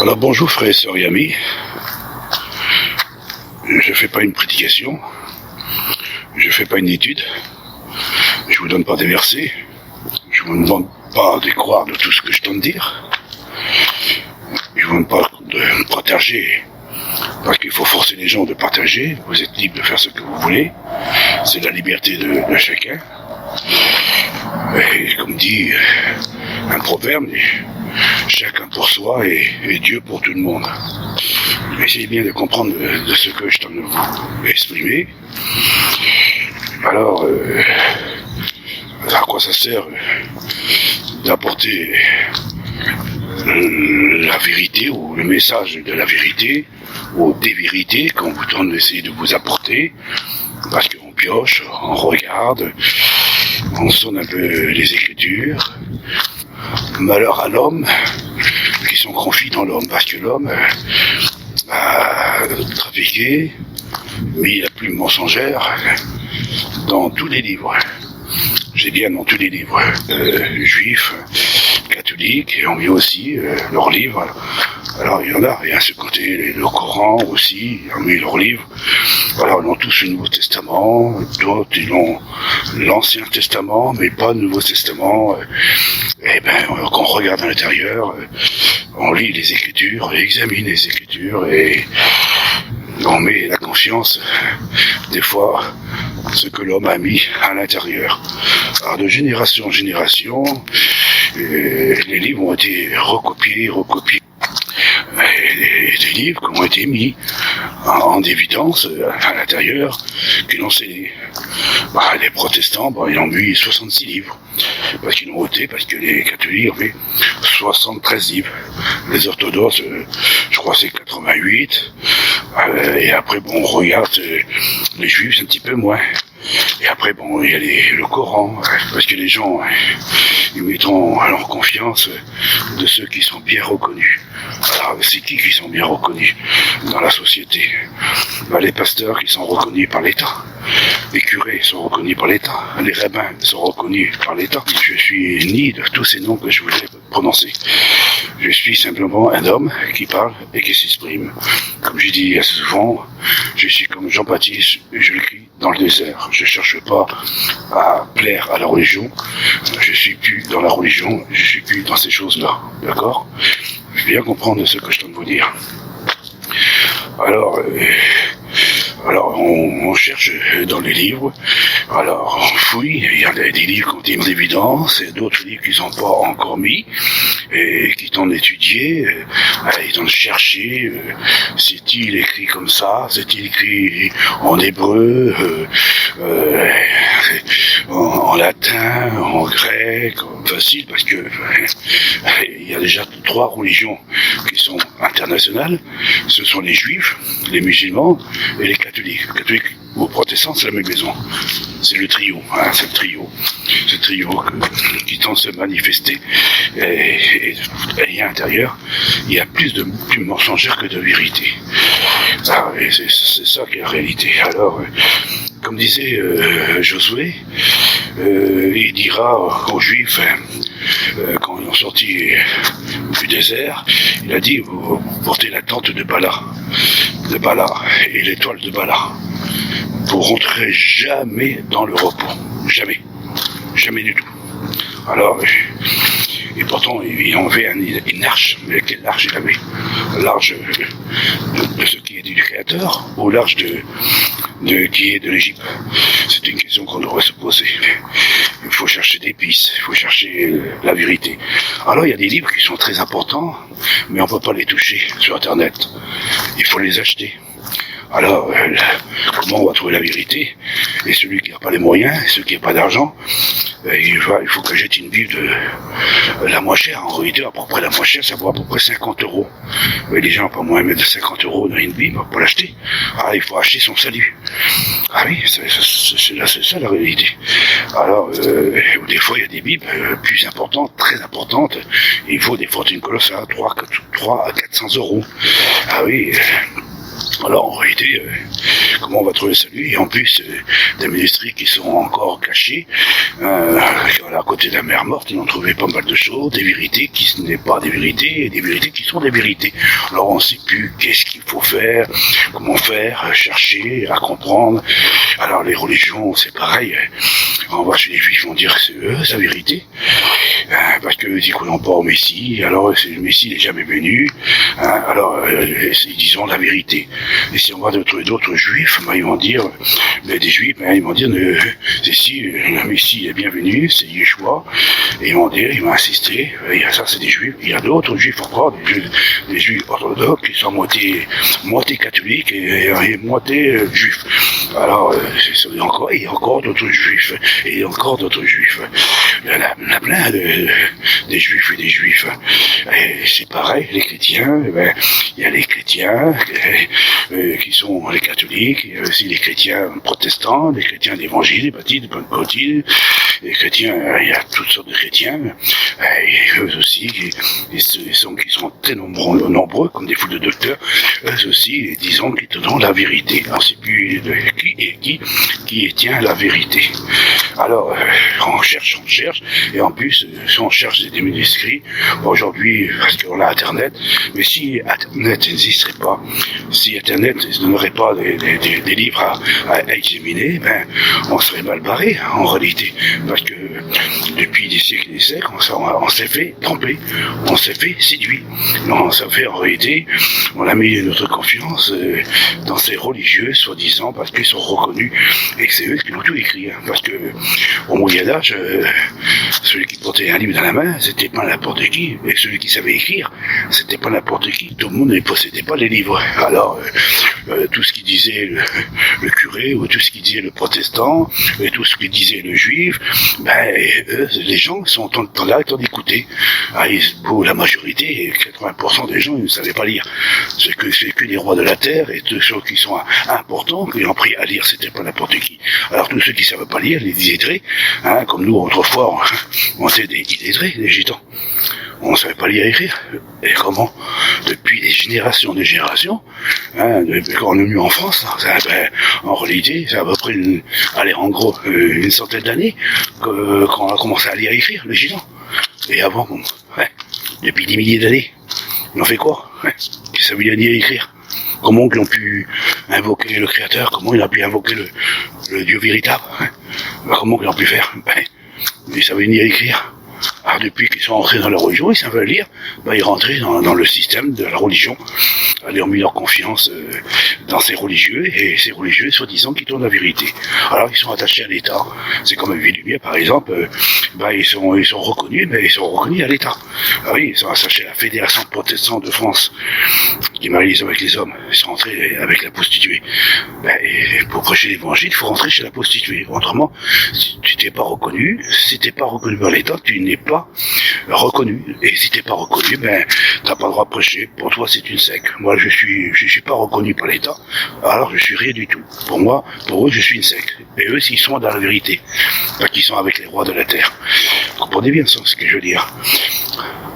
Alors bonjour frères et sœurs et amis, je ne fais pas une prédication, je ne fais pas une étude, je ne vous donne pas des versets, je ne vous demande pas de croire de tout ce que je tente de dire, je ne vous demande pas de partager, parce qu'il faut forcer les gens de partager, vous êtes libre de faire ce que vous voulez, c'est la liberté de chacun. Et comme dit un proverbe, chacun pour soi et Dieu pour tout le monde. Essayez bien de comprendre de ce que je tente de vous exprimer. Alors, à quoi ça sert d'apporter la vérité ou le message de la vérité ou des vérités qu'on vous tente d'essayer de vous apporter, parce qu'on pioche, on regarde, on sonne un peu les Écritures. Malheur à l'homme qui sont confiés dans l'homme, parce que l'homme a trafiqué, mis la plume mensongère dans tous les livres. J'ai bien dans tous les livres juifs, catholiques, et on met aussi leurs livres. Alors il y en a, et à ce côté, le Coran aussi, ils ont mis leurs livres. Alors ils ont tous le Nouveau Testament, d'autres ils ont l'Ancien Testament, mais pas le Nouveau Testament. Et ben, quand on regarde à l'intérieur, on lit les Écritures, on examine les Écritures, et on met la confiance, des fois, ce que l'homme a mis à l'intérieur. Alors de génération en génération, les livres ont été recopiés. Des livres qui ont été mis en évidence à l'intérieur, qui l'ont scellé. Les protestants, ils ont mis 66 livres, parce qu'ils l'ont voté, parce que les catholiques ont mis 73 livres. Les orthodoxes, je crois que c'est 88, et après, on regarde les juifs, c'est un petit peu moins. Et après, il y a le Coran, parce que les gens, ils mettront leur confiance de ceux qui sont bien reconnus. Alors, c'est qui sont bien reconnus dans la société? Les pasteurs qui sont reconnus par l'État, les curés sont reconnus par l'État, les rabbins sont reconnus par l'État. Je suis ni de tous ces noms que je voulais prononcer. Je suis simplement un homme qui parle et qui s'exprime. Comme je dis assez souvent, je suis comme Jean-Baptiste, je l'écris dans le désert. Je cherche pas à plaire à la religion. Je suis plus dans la religion, je suis plus dans ces choses-là. D'accord? Je vais bien comprendre ce que je tente de vous dire. Alors, on cherche dans les livres, alors on fouille, il y a des livres qui ont été mis en évidence, et d'autres livres qui ne sont pas encore mis, et qui tentent d'étudier, ils tentent de chercher, c'est-il écrit comme ça, c'est-il écrit en hébreu, en latin, en grec, facile, parce que il y a déjà 3 religions qui sont internationales, ce sont les juifs, les musulmans et les catholiques. Catholiques ou protestants, c'est la même maison. C'est le trio, c'est le trio. Ce trio qui tente de se manifester. Et à l'intérieur, il y a plus de mensongères que de vérité. Et c'est ça qui est la réalité. Alors, comme disait Josué, il dira aux Juifs, quand ils ont sorti du désert, il a dit, vous portez la tente de Bala et l'étoile de Bala. Vous rentrerez jamais dans le repos. Jamais du tout. Alors, et pourtant, il en avait une arche. Mais quelle arche il avait? L'arche de ce qui est du Créateur ou l'arche qui est de l'Égypte? C'est une question qu'on devrait se poser. Il faut chercher des pistes, il faut chercher la vérité. Alors il y a des livres qui sont très importants, mais on ne peut pas les toucher sur Internet. Il faut les acheter. Alors, comment on va trouver la vérité? Et celui qui n'a pas les moyens, celui qui n'a pas d'argent, il faut que jette une Bible de la moins chère. En réalité, à peu près la moins chère, ça vaut à peu près 50 €. Mais les gens n'ont pas moyen de mettre 50 € dans une Bible pour l'acheter. Il faut acheter son salut. Oui, c'est ça la réalité. Alors, des fois, il y a des Bibles plus importantes, très importantes. Il faut des fortunes colossales, 3 à 400 €. Oui. Alors en réalité, comment on va trouver le salut? Et en plus, des ministries qui sont encore cachées, à côté de la mer morte, ils ont trouvé pas mal de choses, des vérités qui ce n'est pas des vérités, et des vérités qui sont des vérités. Alors on ne sait plus qu'est-ce qu'il faut faire, comment faire, chercher, à comprendre. Alors les religions, c'est pareil. On va chez les juifs, ils vont dire que c'est eux, sa vérité, parce qu'eux, ils ne croient pas au Messie, alors le Messie n'est jamais venu, alors ils disent la vérité. Et si on va trouver d'autres juifs, ils vont dire, des juifs, ils vont dire, si le Messie est bienvenu, c'est Yeshua, et ils vont dire, ils vont insister, ça c'est des juifs, il y a d'autres juifs encore, des juifs orthodoxes qui sont moitié catholiques et moitié juifs. Alors, il y a encore d'autres juifs, et encore d'autres juifs. Il y en a plein des juifs et des juifs. Et c'est pareil, les chrétiens, il y a les chrétiens qui sont les catholiques, il y a aussi les chrétiens protestants, les chrétiens d'évangile, les baptistes, les pentecôtistes, les chrétiens, il y a toutes sortes de chrétiens, et eux aussi, qui sont très nombreux, comme des foules de docteurs, eux aussi, disons qu'ils te donnent la vérité. On ne sait plus qui tient la vérité. Alors, on cherche, et en plus, si on cherche des manuscrits, aujourd'hui, parce qu'on a Internet, mais si Internet n'existerait pas, si Internet ne donnerait pas des livres à examiner, on serait mal barré, en réalité, parce que depuis des siècles et des siècles, on s'est fait tromper, on s'est fait séduire. On s'est fait, en réalité, on a mis notre confiance dans ces religieux, soi-disant, parce qu'ils sont reconnus, et que c'est eux qui l'ont tout écrit, parce que au Moyen-Âge, celui qui portait un livre dans la main, c'était pas n'importe qui, et celui qui savait écrire, c'était pas n'importe qui, tout le monde ne possédait pas les livres. Alors, tout ce qui disait le curé, ou tout ce qui disait le protestant, et tout ce qui disait le juif, eux, les gens sont là en train d'écouter. La majorité, 80% des gens, ils ne savaient pas lire. C'est que les rois de la terre, et tous ceux qui sont importants, qui ont appris à lire, c'était pas n'importe qui. Alors tous ceux qui ne savaient pas lire, les illettrés, comme nous autrefois, on était des illettrés, des gitans. On ne savait pas lire et écrire. Et comment? Depuis des générations, depuis qu'on est venu en France, en réalité, c'est à peu près, en gros, une centaine d'années qu'on a commencé à lire et écrire, les gitans. Et avant, depuis des milliers d'années, ils ont fait quoi? Ils savaient lire et écrire. Comment ils ont pu invoquer le Créateur? Comment ils ont pu invoquer le Dieu véritable? Comment ils ont pu faire? Ils savaient lire et écrire. Alors depuis qu'ils sont entrés dans la religion, ils savent lire, ils rentraient dans le système de la religion. Ils ont mis leur confiance dans ces religieux, et ces religieux, soi-disant, qui donnent la vérité. Alors ils sont attachés à l'État. C'est comme Villemier, par exemple, ils sont reconnus, mais ils sont reconnus à l'État. Ah oui, ils sont attachés à la Fédération protestante de France, qui marie les hommes avec les hommes. Ils sont rentrés avec la prostituée. Pour prêcher l'évangile, il faut rentrer chez la prostituée. Autrement, si tu n'es pas reconnu, par l'État, tu n'es pas reconnu. Et si t'es pas reconnu, t'as pas le droit de prêcher. Pour toi, c'est une secte. Moi, je suis pas reconnu par l'État, alors je suis rien du tout. Pour eux, je suis une secte. Et eux, s'ils sont dans la vérité, qu'ils sont avec les rois de la terre. Vous comprenez bien ça, ce que je veux dire.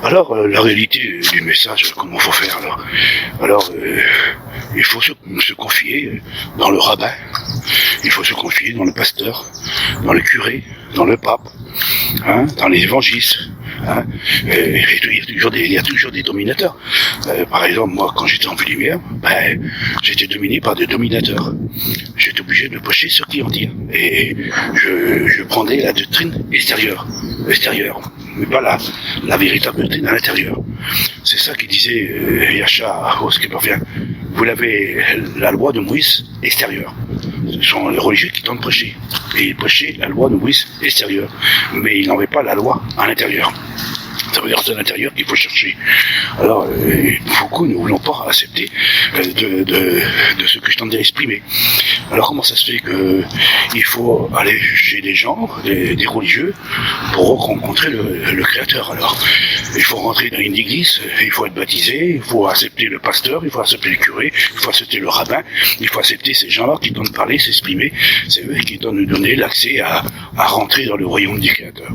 Alors, la réalité du message, comment faut faire alors il faut se confier dans le rabbin, il faut se confier dans le pasteur, dans le curé, dans le pape, dans les évangélistes. Il y a toujours des dominateurs. Par exemple, moi, quand j'étais en Villemier, j'étais dominé par des dominateurs. J'étais obligé de prêcher ce qu'ils en disent. Et je prenais la doctrine extérieure, mais pas la véritable doctrine à l'intérieur. C'est ça qu'il disait Yasha, ce qui parvient. Vous l'avez la loi de Moïse extérieure. Ce sont les religieux qui tentent de prêcher. Et ils prêchaient la loi de Moïse extérieure. Mais ils n'avaient pas la loi à l'intérieur. Ça veut dire que c'est à l'intérieur qu'il faut chercher. Alors, beaucoup ne voulons pas accepter de ce que je tente d'exprimer. Alors, comment ça se fait qu'il faut aller chez des gens, des religieux, pour rencontrer le Créateur? Alors, il faut rentrer dans une église, il faut être baptisé, il faut accepter le pasteur, il faut accepter le curé, il faut accepter le rabbin, il faut accepter ces gens-là qui donnent parler, s'exprimer. C'est eux qui donnent nous donner l'accès à rentrer dans le royaume du Créateur.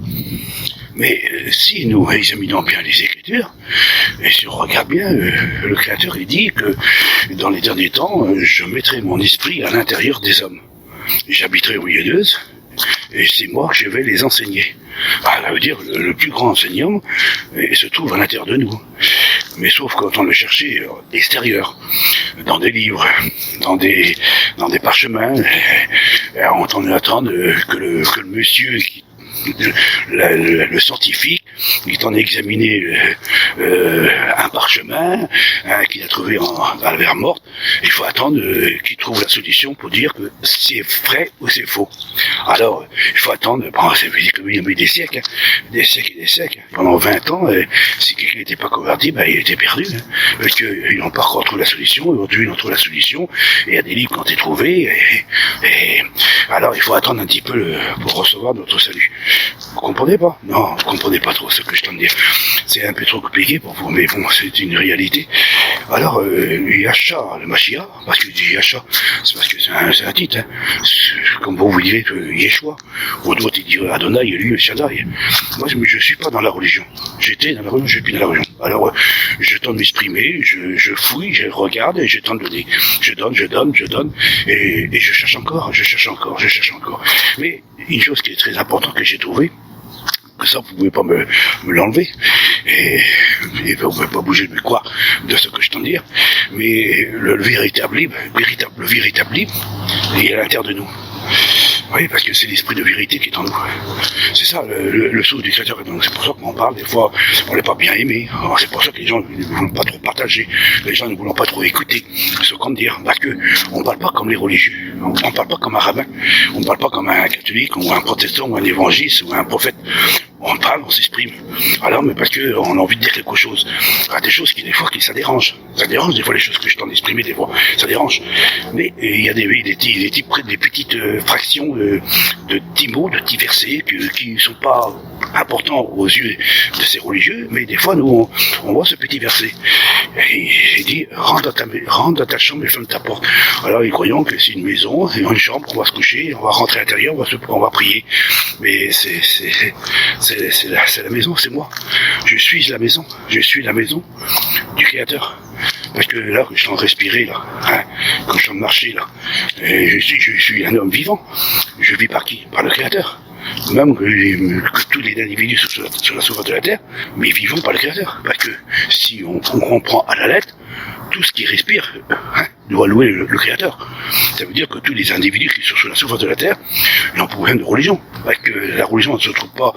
Mais si nous examinons bien les Écritures, et si on regarde bien, le Créateur il dit que dans les derniers temps, je mettrai mon esprit à l'intérieur des hommes. J'habiterai au milieu d'eux, et c'est moi que je vais les enseigner. Ça veut dire le plus grand enseignant se trouve à l'intérieur de nous. Mais sauf quand on le cherchait extérieur, dans des livres, dans des parchemins, on attend que le monsieur qui le scientifique, il en a examiné un parchemin qu'il a trouvé à la verre morte. Il faut attendre qu'il trouve la solution pour dire que c'est vrai ou c'est faux. Alors, il faut attendre, ça veut dire qu'il y a eu des siècles, des siècles et des siècles. Pendant 20 ans, si quelqu'un n'était pas converti, il était perdu. Parce qu'ils n'ont pas encore trouvé la solution, aujourd'hui ils ont trouvé la solution, et il y a des livres qui ont été trouvés, et alors il faut attendre un petit peu pour recevoir notre salut. Vous comprenez pas? Non, vous comprenez pas trop ce que je t'en dis. C'est un peu trop compliqué pour vous, mais bon, c'est une réalité. Alors, Yahshua, le Mashiach, parce que je dis Yahshua, c'est parce que c'est un titre, comme vous direz Yeshua, ou d'autres ils disent Adonai, lui, Shaddai. Moi, je suis pas dans la religion. J'étais dans la religion, je suis plus dans la religion. Alors, je tente de m'exprimer, je fouille, je regarde, et je tente de donner. Je donne, et je cherche encore. Mais une chose qui est très importante que j'ai trouvée, que ça vous pouvez pas me l'enlever, et vous pouvez pas bouger de quoi de ce que je t'en dire, mais le véritable livre, il est à l'intérieur de nous. Oui, parce que c'est l'esprit de vérité qui est en nous. C'est ça, le souffle du Créateur est en nous. C'est pour ça qu'on en parle, des fois, on n'est pas bien aimé. Alors, c'est pour ça que les gens ne voulont pas trop partager, les gens ne voulont pas trop écouter ce qu'on dit, parce que on ne parle pas comme les religieux, on ne parle pas comme un rabbin, on ne parle pas comme un catholique, ou un protestant, ou un évangéliste, ou un prophète. On parle, on s'exprime. Alors, mais parce que on a envie de dire quelque chose. Il y a des choses qui, des fois, ça dérange. Ça dérange, des fois, les choses que je t'en ai exprimées, des fois, ça dérange. Mais il y a des petites fractions de petits mots, de petits versets qui ne sont pas importants aux yeux de ces religieux, mais des fois, nous, on voit ce petit verset. Et il dit, rentre dans ta chambre et ferme ta porte. Alors, ils croyons que c'est une maison, c'est une chambre, on va se coucher, on va rentrer à l'intérieur, on va prier. Mais c'est la maison, c'est moi. Je suis la maison du Créateur. Parce que là, quand je suis en train de respirer, là, quand je suis en train de marcher, là, je suis un homme vivant. Je vis par qui? Par le Créateur. Même que tous les individus sur la surface de la Terre, mais vivons par le Créateur. Parce que si on comprend à la lettre, tout ce qui respire doit louer le Créateur. Ça veut dire que tous les individus qui sont sur la surface de la Terre n'ont pas besoin de religion. Parce que la religion ne se trouve pas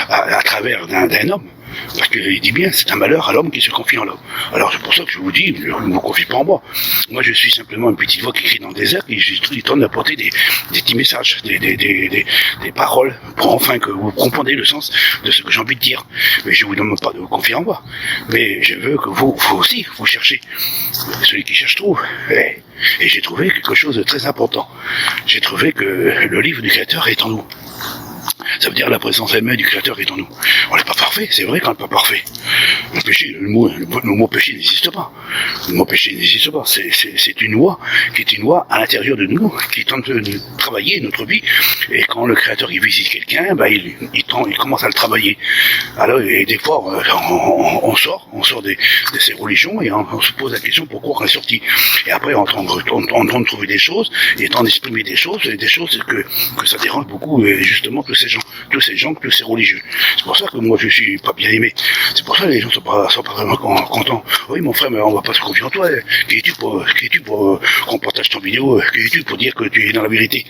à travers d'un homme. Parce qu'il dit bien, c'est un malheur à l'homme qui se confie en l'homme. Alors c'est pour ça que je vous dis, ne vous confie pas en moi. Moi je suis simplement une petite voix qui crie dans le désert et je tente d'apporter des petits messages, des paroles, pour enfin que vous compreniez le sens de ce que j'ai envie de dire. Mais je vous demande pas de vous confier en moi. Mais je veux que vous aussi, vous cherchez. Celui qui cherche trouve. Et j'ai trouvé quelque chose de très important. J'ai trouvé que le livre du Créateur est en nous. Ça veut dire la présence elle-même du Créateur est en nous. On n'est pas parfait, c'est vrai qu'on n'est pas parfait. Le péché, le mot péché n'existe pas. Le mot péché n'existe pas. C'est une loi qui est une loi à l'intérieur de nous, qui tente de travailler notre vie. Et quand le Créateur il visite quelqu'un, il commence à le travailler. Alors, et des fois, on sort de ces religions et on se pose la question pourquoi on est sorti. Et après, on tente de trouver des choses, et tente d'exprimer des choses que ça dérange beaucoup, justement, tous ces gens, tous ces religieux. C'est pour ça que moi je suis pas bien aimé. C'est pour ça que les gens sont pas vraiment contents. Oui mon frère, mais on va pas se confier en toi. Qui es-tu pour qu'on partage ton vidéo? Qui es-tu pour dire que tu es dans la vérité?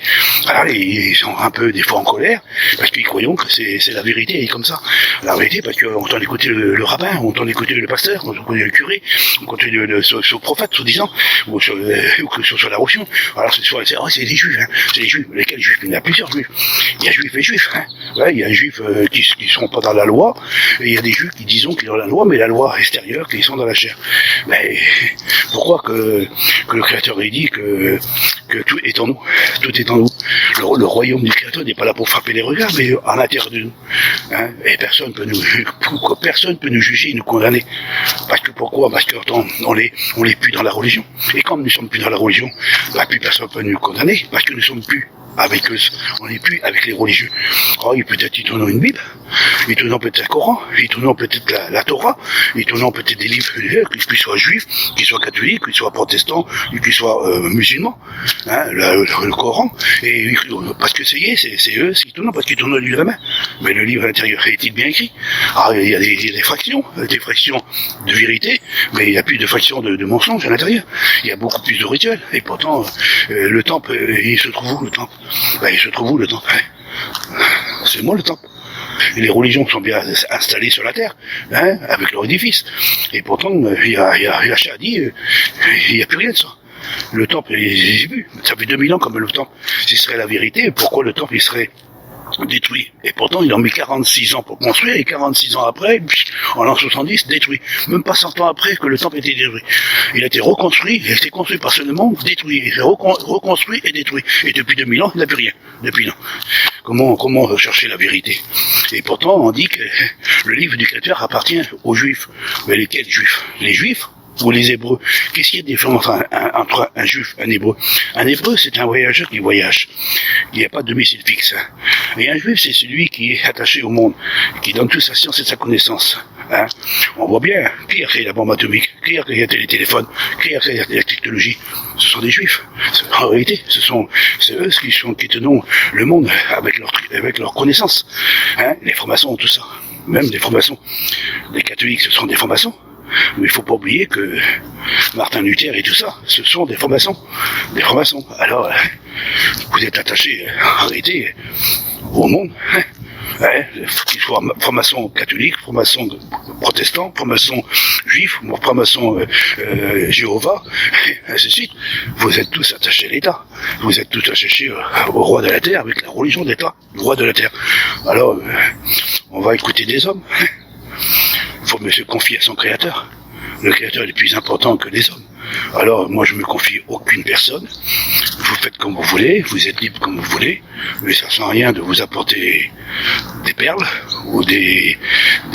Alors ils sont un peu des fois en colère parce qu'ils croient que c'est la vérité et comme ça. La vérité parce qu'on tente d'écouter le rabbin, on tente d'écouter le pasteur, on tente d'écouter le curé, on tente d'écouter sur le prophète, soi-disant, ou sur la religion. Alors c'est des juifs, c'est des juifs. Lesquels juifs? Il y en a plusieurs juifs. Il y a juifs et juifs. Ouais, il y a des juifs qui sont pas dans la loi, et il y a des juifs qui disent qu'ils sont dans la loi, mais la loi extérieure, qu'ils sont dans la chair. Mais pourquoi que le Créateur ait dit que tout est en nous, tout est en nous. Le royaume du Créateur n'est pas là pour frapper les regards, mais à l'intérieur de nous. Et personne peut nous juger et nous condamner. Pourquoi? Parce qu'on n'est plus dans la religion. Et comme nous ne sommes plus dans la religion, plus personne ne peut nous condamner, parce que nous ne sommes plus avec eux, on n'est plus avec les religieux. Oh, peut-être ils tournent une Bible, ils tournent peut-être un Coran, ils tournent peut-être la Torah, ils tournent peut-être des livres, qu'ils soient juifs, qu'ils soient catholiques, qu'ils soient protestants, qu'ils soient musulmans, hein, le Coran, et parce que c'est eux qui tournent, parce qu'ils tournent le livre à la main. Mais le livre à l'intérieur est-il bien écrit? Alors, il y a des fractions de vérité, mais il y a plus de fractions de mensonges à l'intérieur. Il y a beaucoup plus de rituels, et pourtant, le temple, il se trouve où le temple? Il se trouve où le temple? C'est moi le temple. Et les religions sont bien installées sur la terre, hein, avec leur édifice. Et pourtant, Yahcha a dit, il n'y a plus rien de ça. Le temple, j'ai vu, ça fait 2000 ans comme le temple. Si ce serait la vérité, pourquoi le temple il serait détruit? Et pourtant, il en met 46 ans pour construire, et 46 ans après, en l'an 70, détruit. Même pas 100 ans après que le temple était détruit. Il a été reconstruit, il a été construit par seulement détruit. Il a reconstruit et détruit. Et depuis 2000 ans, il n'a plus rien. Depuis là. Comment chercher la vérité? Et pourtant, on dit que le livre du Créateur appartient aux Juifs. Mais lesquels Juifs? Les Juifs ou les Hébreux? Qu'est-ce qu'il y a de différent entre un Juif et un Hébreu? Un Hébreu, c'est un voyageur qui voyage. Il n'y a pas de domicile fixe. Et un Juif, c'est celui qui est attaché au monde, qui donne toute sa science et sa connaissance. Hein? On voit bien qui a créé la bombe atomique, qui a créé les téléphones, qui a créé la technologie. Ce sont des Juifs. En réalité, c'est eux qui tenons le monde avec leur connaissance. Hein? Les formations, tout ça. Même des formations. Les catholiques, ce sont des formations. Mais il faut pas oublier que Martin Luther et tout ça, ce sont des formations. Des formations. Alors, vous êtes attaché, en réalité, au monde. Hein? Ouais, qu'il soit formation catholique, formation protestant, formation juif, formation Jéhovah, et ainsi de suite. Vous êtes tous attachés à l'État. Vous êtes tous attachés au roi de la terre, avec la religion d'État, le roi de la terre. Alors, on va écouter des hommes. Il faut se confier à son créateur. Le créateur est plus important que les hommes. Alors, moi, je me confie à aucune personne. Vous faites comme vous voulez, vous êtes libre comme vous voulez, mais ça ne sert à rien de vous apporter des perles ou des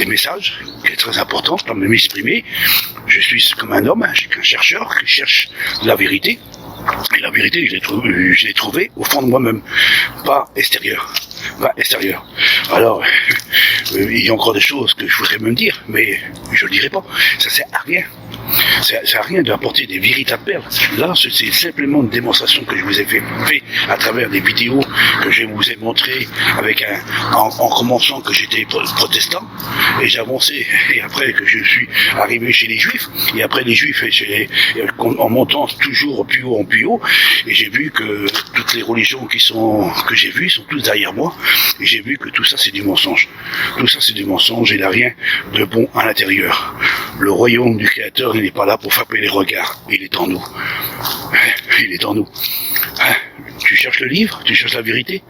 messages, qui est très important pour m'exprimer. Je suis comme un homme, je suis qu'un chercheur qui cherche la vérité. Et la vérité, je l'ai trouvée au fond de moi-même, pas extérieure. Pas extérieur. Alors, il y a encore des choses que je voudrais me dire, mais je ne le dirai pas. Ça sert à rien. Ça sert à rien d'apporter des véritables perles. Là, c'est simplement une démonstration que je vous ai fait à travers des vidéos que je vous ai montrées en commençant que j'étais protestant, et j'avançais, et après que je suis arrivé chez les Juifs, et après les Juifs, en montant toujours plus haut en plus haut, et j'ai vu que toutes les religions que j'ai vues sont toutes derrière moi, et j'ai vu que tout ça c'est du mensonge. Tout ça c'est du mensonge, il n'y a rien de bon à l'intérieur. Le royaume du Créateur, il n'est pas là pour frapper les regards, il est en nous. Il est en nous. Tu cherches le livre, tu cherches la vérité,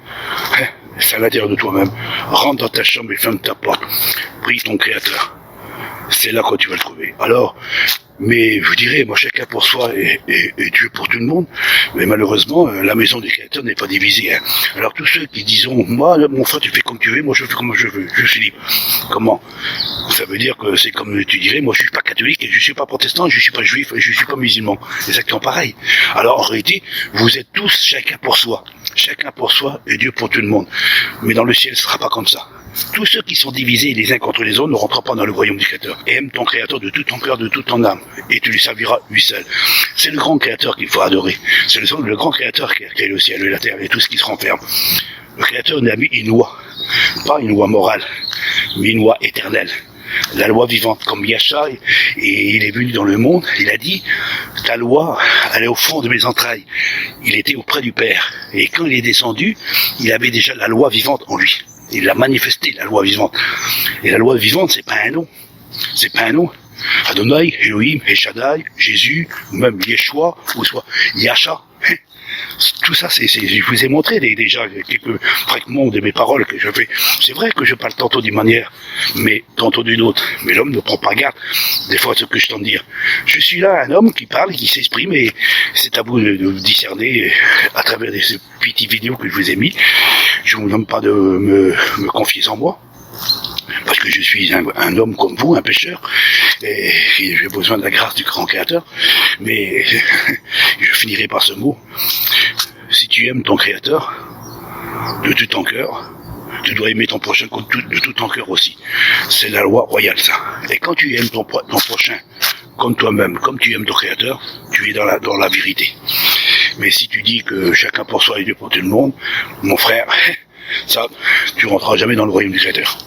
c'est à l'intérieur de toi-même. Rentre dans ta chambre et ferme ta porte. Prie ton Créateur. C'est là que tu vas le trouver. Alors, mais je dirais, moi chacun pour soi et Dieu pour tout le monde, mais malheureusement, la maison du Créateur n'est pas divisée. Hein. Alors tous ceux qui disent, moi, mon frère, tu fais comme tu veux, moi je fais comme je veux, je suis libre. Comment? Ça veut dire que c'est comme tu dirais, moi je suis pas catholique, et je suis pas protestant, je suis pas juif, et je suis pas musulman. C'est exactement pareil. Alors en réalité, vous êtes tous chacun pour soi. Chacun pour soi et Dieu pour tout le monde. Mais dans le ciel, ce sera pas comme ça. Tous ceux qui sont divisés les uns contre les autres ne rentreront pas dans le royaume du Créateur. Aime ton Créateur de tout ton cœur, de toute ton âme, et tu lui serviras lui seul. C'est le grand Créateur qu'il faut adorer. C'est le grand Créateur qui a créé le ciel et la terre et tout ce qui se renferme. Le Créateur nous a mis une loi, pas une loi morale, mais une loi éternelle. La loi vivante, comme Yahcha, et il est venu dans le monde, il a dit, ta loi, elle est au fond de mes entrailles. Il était auprès du Père. Et quand il est descendu, il avait déjà la loi vivante en lui. Il a manifesté, la loi vivante. Et la loi vivante, c'est pas un nom. C'est pas un nom. Adonai, Elohim, Eshadai, Jésus, ou même Yeshua, ou soit Yahcha. Tout ça, je vous ai montré déjà quelques fragments de mes paroles que je fais. C'est vrai que je parle tantôt d'une manière, mais tantôt d'une autre. Mais l'homme ne prend pas garde des fois à ce que je tente de dire. Je suis là un homme qui parle, qui s'exprime, et c'est à vous de discerner à travers ces petites vidéos que je vous ai mis. Je ne vous demande pas de me confier en moi. Parce que je suis un homme comme vous, un pécheur, et j'ai besoin de la grâce du grand Créateur, mais je finirai par ce mot. Si tu aimes ton Créateur, de tout ton cœur, tu dois aimer ton prochain de tout ton cœur aussi. C'est la loi royale, ça. Et quand tu aimes ton prochain comme toi-même, comme tu aimes ton créateur, tu es dans la vérité. Mais si tu dis que chacun pour soi et Dieu pour tout le monde, mon frère, ça, tu rentreras jamais dans le royaume du créateur.